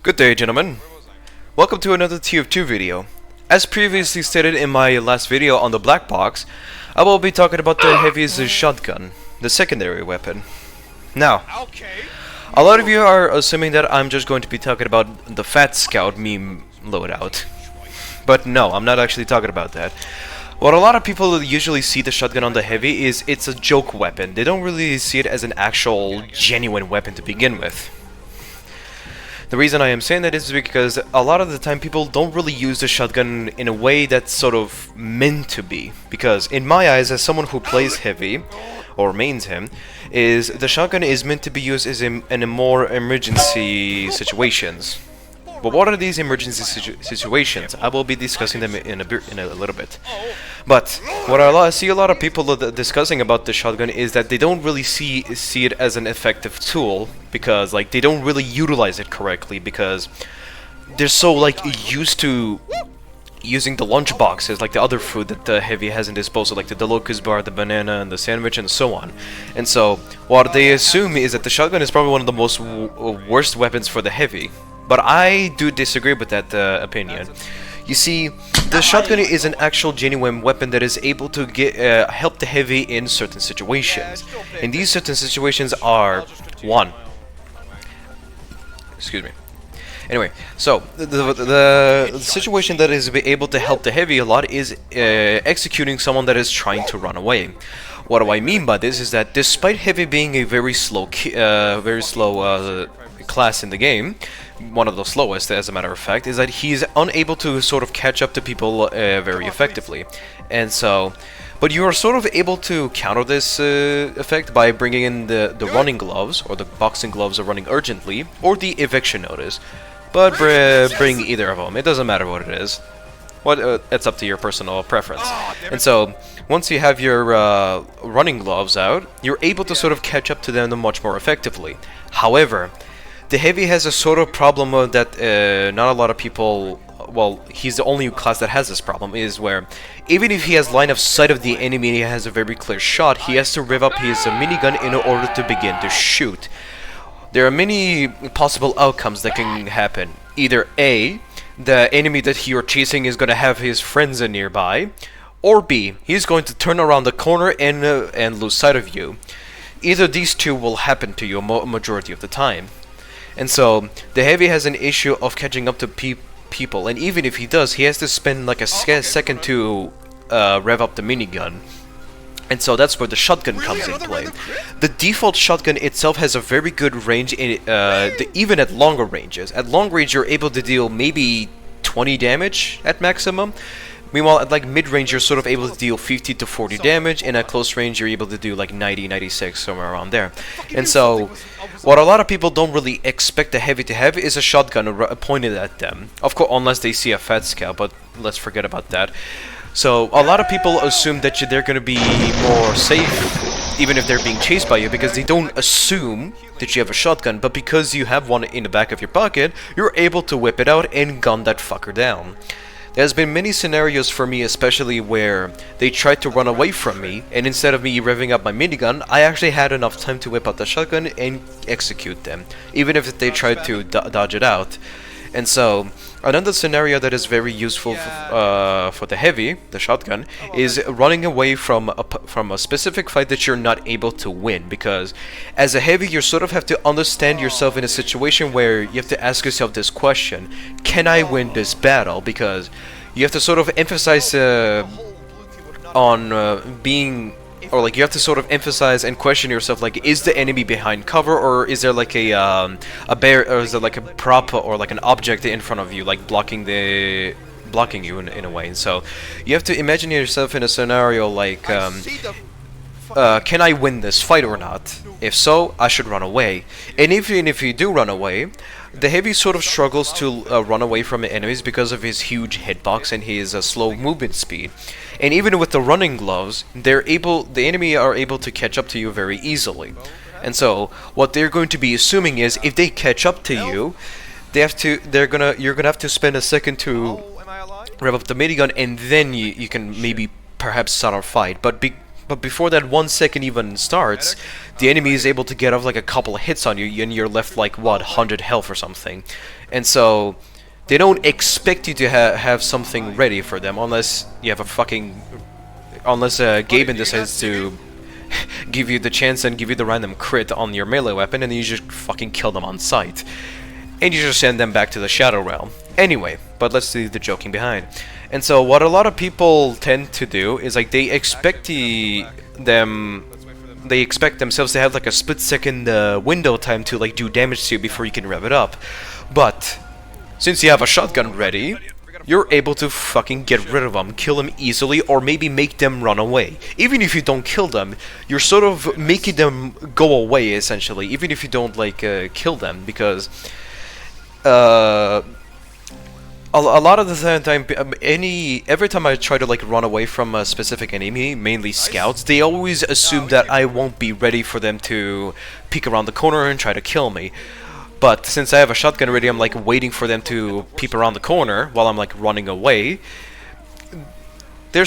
Good day, gentlemen. Welcome to another TF2 video. As previously stated in my last video on the black box, I will be talking about the heaviest shotgun, the secondary weapon. Now, a lot of you are assuming that I'm just going to be talking about the Fat Scout meme loadout. But no, I'm not actually talking about that. What a lot of people usually see the shotgun on the heavy is it's a joke weapon. They don't really see it as an actual genuine weapon to begin with. The reason I am saying that is because a lot of the time people don't really use the shotgun in a way that's sort of meant to be. Because in my eyes, as someone who plays heavy, or mains him, is the shotgun is meant to be used as in a more emergency situations. But what are these emergency situations? I will be discussing them in a little bit. But what I see a lot of people discussing about the shotgun is that they don't really see it as an effective tool because they don't really utilize it correctly because they're so used to using the lunch boxes, like the other food that the heavy has in disposal, like the locust bar, the banana, and the sandwich, and so on. And so what they assume is that the shotgun is probably one of the most worst weapons for the heavy. But I do disagree with that opinion. You see, the shotgun is an actual genuine weapon that is able to help the heavy in certain situations. And these certain situations are, one, excuse me. Anyway, so the situation that is able to help the heavy a lot is executing someone that is trying to run away. What do I mean by this is that despite heavy being a very slow class in the game, one of the slowest as a matter of fact, is that he's unable to sort of catch up to people very effectively. And so, but you are sort of able to counter this effect by bringing in the running gloves, or the boxing gloves of running urgently, or the eviction notice. But bring either of them, it doesn't matter what it is. It's up to your personal preference. And so, once you have your running gloves out, you're able to sort of catch up to them much more effectively. However, the heavy has a sort of problem that not a lot of people, well, he's the only class that has this problem, is where even if he has line of sight of the enemy and he has a very clear shot, he has to rev up his minigun in order to begin to shoot. There are many possible outcomes that can happen. Either A, the enemy that he or chasing is going to have his friends nearby, or B, he's going to turn around the corner and lose sight of you. Either these two will happen to you a majority of the time. And so, the heavy has an issue of catching up to people, and even if he does, he has to spend like a second to rev up the minigun. And so that's where the shotgun comes in play. The default shotgun itself has a very good range, even at longer ranges. At long range, you're able to deal maybe 20 damage at maximum. Meanwhile, at mid-range, you're sort of able to deal 50 to 40 damage, and at close range, you're able to do 90, 96, somewhere around there. And so, what a lot of people don't really expect the heavy to have is a shotgun pointed at them. Of course, unless they see a Fat Scout, but let's forget about that. So, a lot of people assume that they're going to be more safe, even if they're being chased by you, because they don't assume that you have a shotgun, but because you have one in the back of your pocket, you're able to whip it out and gun that fucker down. There's been many scenarios for me, especially where they tried to run away from me, and instead of me revving up my minigun, I actually had enough time to whip out the shotgun and execute them, even if they tried to dodge it out. And so, another scenario that is very useful for the heavy, the shotgun, is running away from a specific fight that you're not able to win. Because as a heavy, you sort of have to understand yourself in a situation where you have to ask yourself this question: can I win this battle? Because you have to sort of emphasize on being, or you have to sort of emphasize and question yourself, is the enemy behind cover, or is there a bear, or is there a prop or an object in front of you, blocking you in a way. And so you have to imagine yourself in a scenario can I win this fight or not? If so, I should run away. And even if you do run away, the heavy sort of struggles to run away from enemies because of his huge hitbox and his slow movement speed. And even with the running gloves, the enemy are able to catch up to you very easily. And so, what they're going to be assuming is, if they catch up to you, you're gonna have to spend a second to rev up the minigun, and then you can maybe perhaps start a fight. But But before that 1 second even starts, the enemy is able to get off like a couple of hits on you, and you're left like, what, 100 health or something. And so, they don't expect you to have something ready for them, unless you have a fucking... Unless Gaben decides to give you the chance and give you the random crit on your melee weapon, and then you just fucking kill them on sight. And you just send them back to the Shadow Realm. Anyway, but let's leave the joking behind. And so what a lot of people tend to do is like they expect themselves to have like a split-second window time to like do damage to you before you can rev it up. But since you have a shotgun ready, you're able to fucking get rid of them, kill them easily, or maybe make them run away. Even if you don't kill them, you're sort of making them go away, essentially, even if you don't, like, kill them, because a lot of the time, every time I try to like run away from a specific enemy, mainly scouts, they always assume that I won't be ready for them to peek around the corner and try to kill me. But since I have a shotgun ready, I'm like waiting for them to peep around the corner while I'm like running away. They're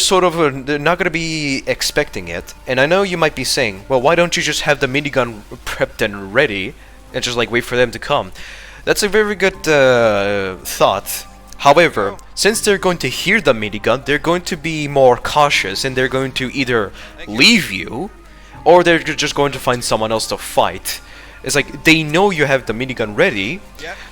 not gonna be expecting it. And I know you might be saying, well, why don't you just have the minigun prepped and ready and just like wait for them to come? That's a very good thought. However, since they're going to hear the minigun, they're going to be more cautious, and they're going to either leave you, or they're just going to find someone else to fight. It's like, they know you have the minigun ready,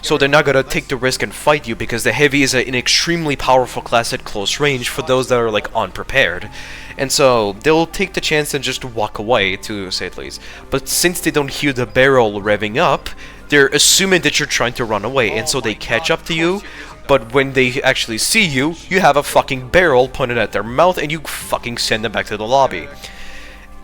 so they're not gonna take the risk and fight you, because the heavy is an extremely powerful class at close range for those that are like unprepared. And so, they'll take the chance and just walk away, to say it least. But since they don't hear the barrel revving up, they're assuming that you're trying to run away, and so they catch up to you. But when they actually see you, you have a fucking barrel pointed at their mouth, and you fucking send them back to the lobby.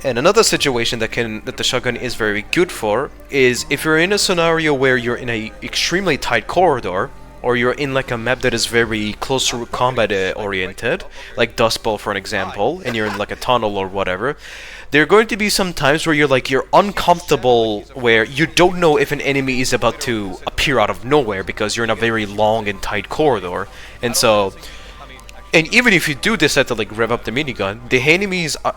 And another situation that the shotgun is very good for is if you're in a scenario where you're in a extremely tight corridor, or you're in like a map that is very close to combat oriented, like Dust Bowl for an example, and you're in like a tunnel or whatever. There are going to be some times where you're uncomfortable, where you don't know if an enemy is about to appear out of nowhere because you're in a very long and tight corridor. And so, and even if you do decide to like rev up the minigun, the enemies are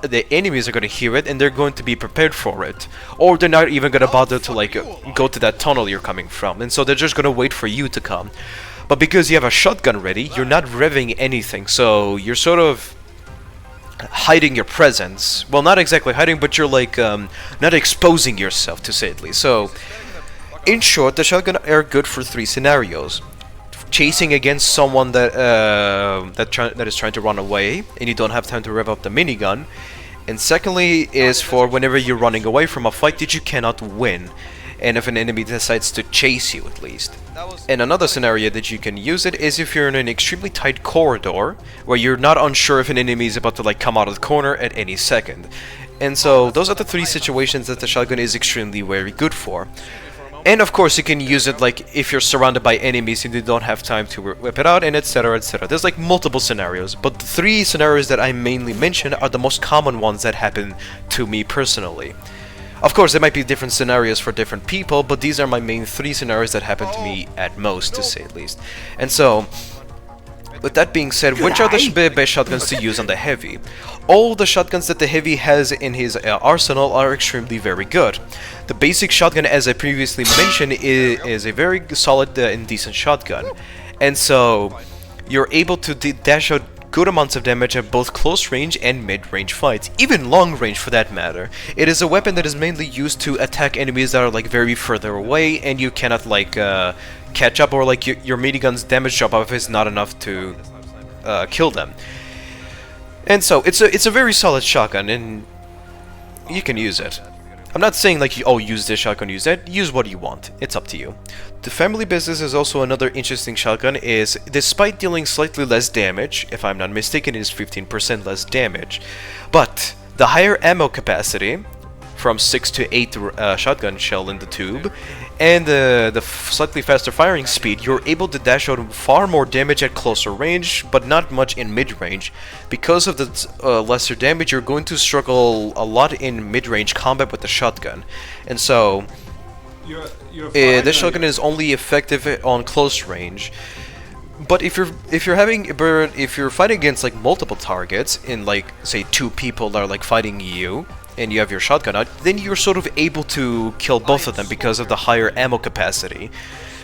going to hear it, and they're going to be prepared for it, or they're not even going to bother to like go to that tunnel you're coming from, and so they're just going to wait for you to come. But because you have a shotgun ready, you're not revving anything, so you're sort of hiding your presence. Well, not exactly hiding, but you're like not exposing yourself, to say it least. So, in short, the shotgun are good for 3 scenarios: chasing against someone that is trying to run away, and you don't have time to rev up the minigun. And secondly, is for whenever you're running away from a fight that you cannot win, and if an enemy decides to chase you, at least. And another scenario that you can use it is if you're in an extremely tight corridor where you're not unsure if an enemy is about to like come out of the corner at any second. And so those are the 3 situations that the shotgun is extremely very good for. And of course you can use it like if you're surrounded by enemies and you don't have time to whip it out, and etc, etc. There's like multiple scenarios, but the 3 scenarios that I mainly mentioned are the most common ones that happen to me personally. Of course, there might be different scenarios for different people, but these are my main 3 scenarios that happen to me at most, to say at least. And so, with that being said, which are the best shotguns to use on the heavy? All the shotguns that the heavy has in his arsenal are extremely very good. The basic shotgun, as I previously mentioned, is a very solid and decent shotgun. And so, you're able to dash out good amounts of damage at both close range and mid-range fights, even long range for that matter. It is a weapon that is mainly used to attack enemies that are like very further away, and you cannot like catch up, or like your minigun's damage drop off is not enough to kill them. And so it's a very solid shotgun, and you can use it. I'm not saying like, oh, use this shotgun, use that. Use what you want. It's up to you. The family business is also another interesting shotgun. Is despite dealing slightly less damage, if I'm not mistaken, it is 15% less damage, but the higher ammo capacity, from 6 to 8 shotgun shell in the tube, and the slightly faster firing speed, you're able to dash out far more damage at closer range, but not much in mid-range. Because of the lesser damage, you're going to struggle a lot in mid-range combat with the shotgun. And so, this shotgun is only effective on close range. But if you're fighting against like multiple targets in like say 2 people are like fighting you and you have your shotgun out, then you're sort of able to kill both of them because of the higher ammo capacity.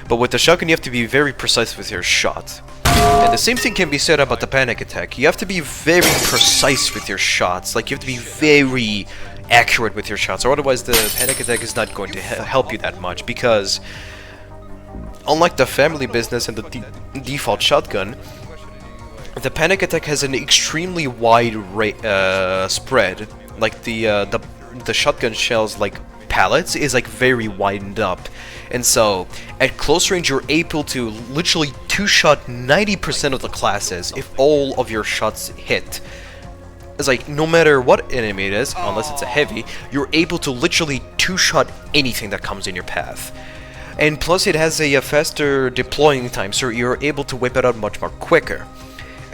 But with the shotgun you have to be very precise with your shot. And the same thing can be said about the panic attack. You have to be very precise with your shots. Like you have to be very accurate with your shots, or otherwise the panic attack is not going to help you that much, because unlike the family business and the default shotgun, the panic attack has an extremely wide spread. Like the shotgun shells, like pallets, is like very widened up, and so at close range you're able to literally two-shot 90% of the classes if all of your shots hit. It's like no matter what enemy it is, unless it's a heavy, you're able to literally two-shot anything that comes in your path. And plus it has a faster deploying time, so you're able to whip it out much more quicker.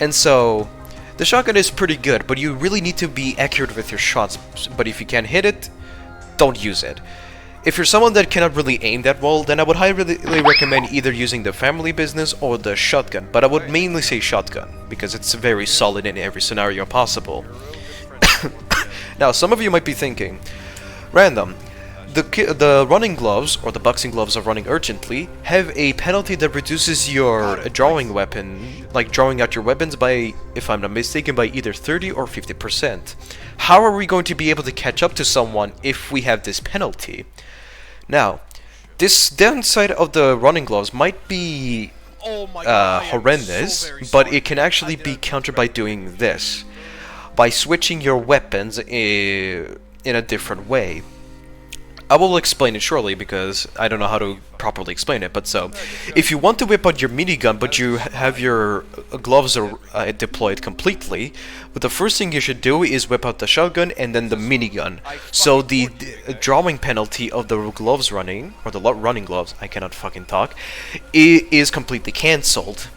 And so the shotgun is pretty good, but you really need to be accurate with your shots. But if you can't hit it, don't use it. If you're someone that cannot really aim that well, then I would highly recommend either using the family business or the shotgun. But I would mainly say shotgun, because it's very solid in every scenario possible. Now, some of you might be thinking, Random, the running gloves, or the boxing gloves of running urgently, have a penalty that reduces your drawing weapon, like drawing out your weapons by, if I'm not mistaken, by either 30 or 50%. How are we going to be able to catch up to someone if we have this penalty? Now, this downside of the running gloves might be horrendous, but it can actually be countered by doing this. By switching your weapons in a different way. I will explain it shortly because I don't know how to properly explain it, but so, if you want to whip out your minigun but you have your gloves deployed completely, but the first thing you should do is whip out the shotgun and then the minigun. So the drawing penalty of the gloves running, or the running gloves, I cannot fucking talk, is completely cancelled.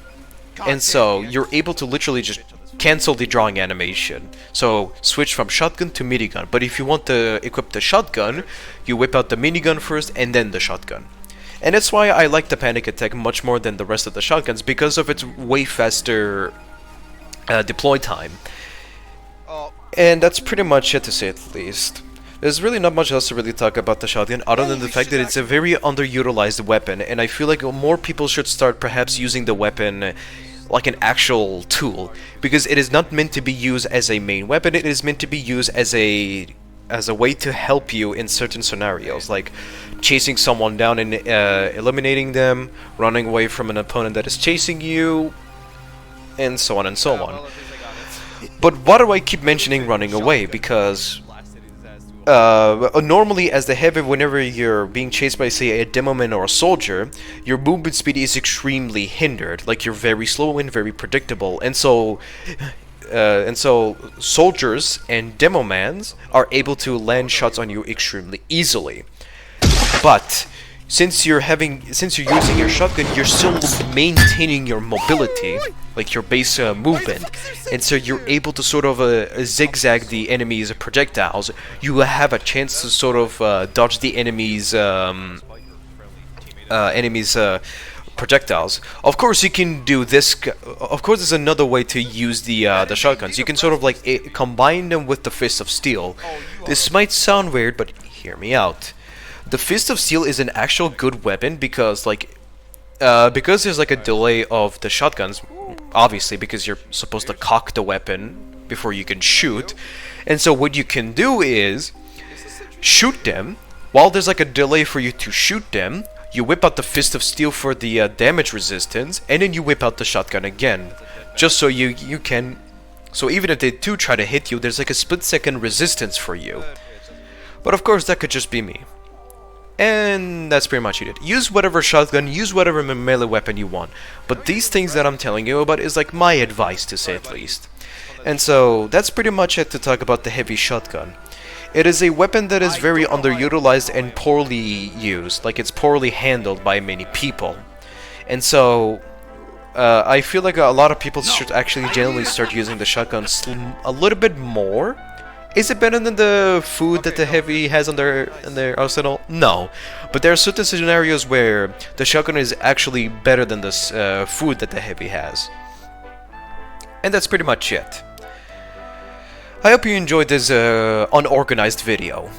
And so you're able to literally just cancel the drawing animation. So switch from shotgun to minigun. But if you want to equip the shotgun, you whip out the minigun first and then the shotgun. And that's why I like the panic attack much more than the rest of the shotguns, because of its way faster deploy time. And that's pretty much it, to say at least. There's really not much else to really talk about the shotgun, other than the fact that it's a very underutilized weapon, and I feel like more people should start perhaps using the weapon like an actual tool, because it is not meant to be used as a main weapon. It is meant to be used as a way to help you in certain scenarios, like chasing someone down and eliminating them, running away from an opponent that is chasing you, and so on and so on. But why do I keep mentioning running away? Because normally as the heavy, whenever you're being chased by, say, a demoman or a soldier, your movement speed is extremely hindered. Like, you're very slow and very predictable, and so soldiers and demomans are able to land shots on you extremely easily. But since you're using your shotgun, you're still maintaining your mobility, like your base movement, and so you're able to sort of zigzag the enemy's projectiles. You have a chance to sort of dodge the enemy's projectiles. Of course, you can do this. Of course, there's another way to use the shotguns. You can sort of like combine them with the Fist of Steel. This might sound weird, but hear me out. The Fist of Steel is an actual good weapon because, like, because there's like a delay of the shotguns, obviously, because you're supposed to cock the weapon before you can shoot, and so what you can do is shoot them. While there's like a delay for you to shoot them, you whip out the Fist of Steel for the damage resistance, and then you whip out the shotgun again, just so you can. So even if they do try to hit you, there's like a split-second resistance for you. But of course, that could just be me. And that's pretty much it. Use whatever shotgun, use whatever melee weapon you want. But these things that I'm telling you about is like my advice, to say at least. And so that's pretty much it to talk about the heavy shotgun. It is a weapon that is very underutilized and poorly used. Like, it's poorly handled by many people. And so I feel like a lot of people should actually generally start using the shotgun a little bit more Is it better than the food that the heavy has on their arsenal? No, but there are certain scenarios where the shotgun is actually better than this food that the heavy has. And that's pretty much it. I hope you enjoyed this unorganized video.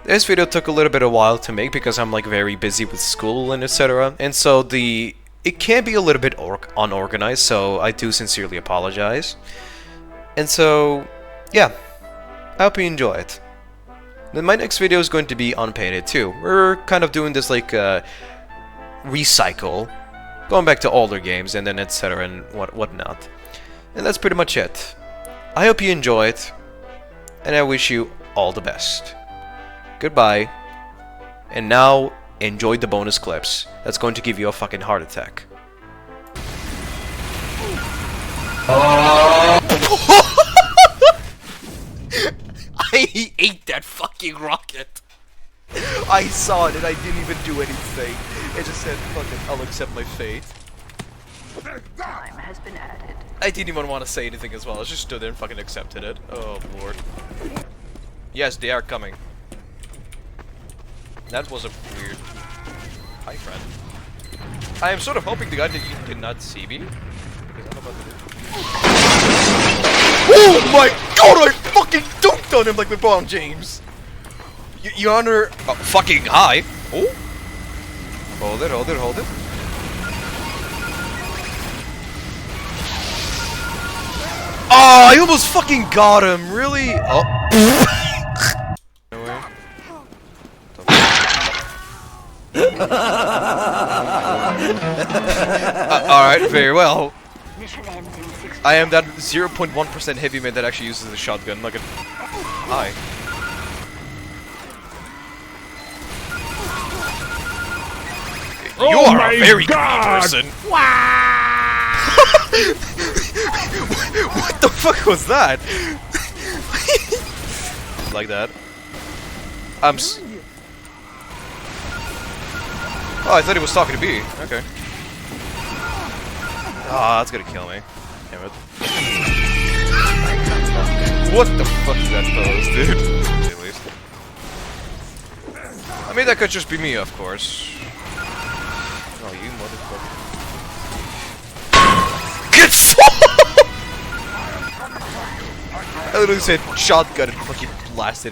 This video took a little bit of while to make because I'm like very busy with school and etc. And so it can be a little bit unorganized, so I do sincerely apologize. And so, yeah. I hope you enjoy it. Then my next video is going to be unpainted too. We're kind of doing this like recycle, going back to older games and then etc. and whatnot. And that's pretty much it. I hope you enjoy it, and I wish you all the best. Goodbye. And now enjoy the bonus clips. That's going to give you a fucking heart attack. I ate that fucking rocket. I saw it and I didn't even do anything. It just said, fucking, I'll accept my fate. Time has been added. I didn't even want to say anything as well. I just stood there and fucking accepted it. Oh, lord. Yes, they are coming. That was a weird... Hi, friend. I am sort of hoping the guy that you did not see me. Because I'm about to do... Oh my god, I fucking dunked on him like LeBron James! Your Honor... Oh, fucking hi! Oh! Hold it, hold it, hold it. Oh, I almost fucking got him, really? Oh. Alright, very well. I am that 0.1% heavy man that actually uses a shotgun. Like a... Hi. You are a very good person. What the fuck was that? Like that. Oh, I thought he was talking to me. Okay. Ah, that's gonna kill me. Damn it. What the fuck is that pose, dude? At least. I mean, that could just be me, of course. Oh, you motherfucker. Get I literally said shotgun and fucking blasted it.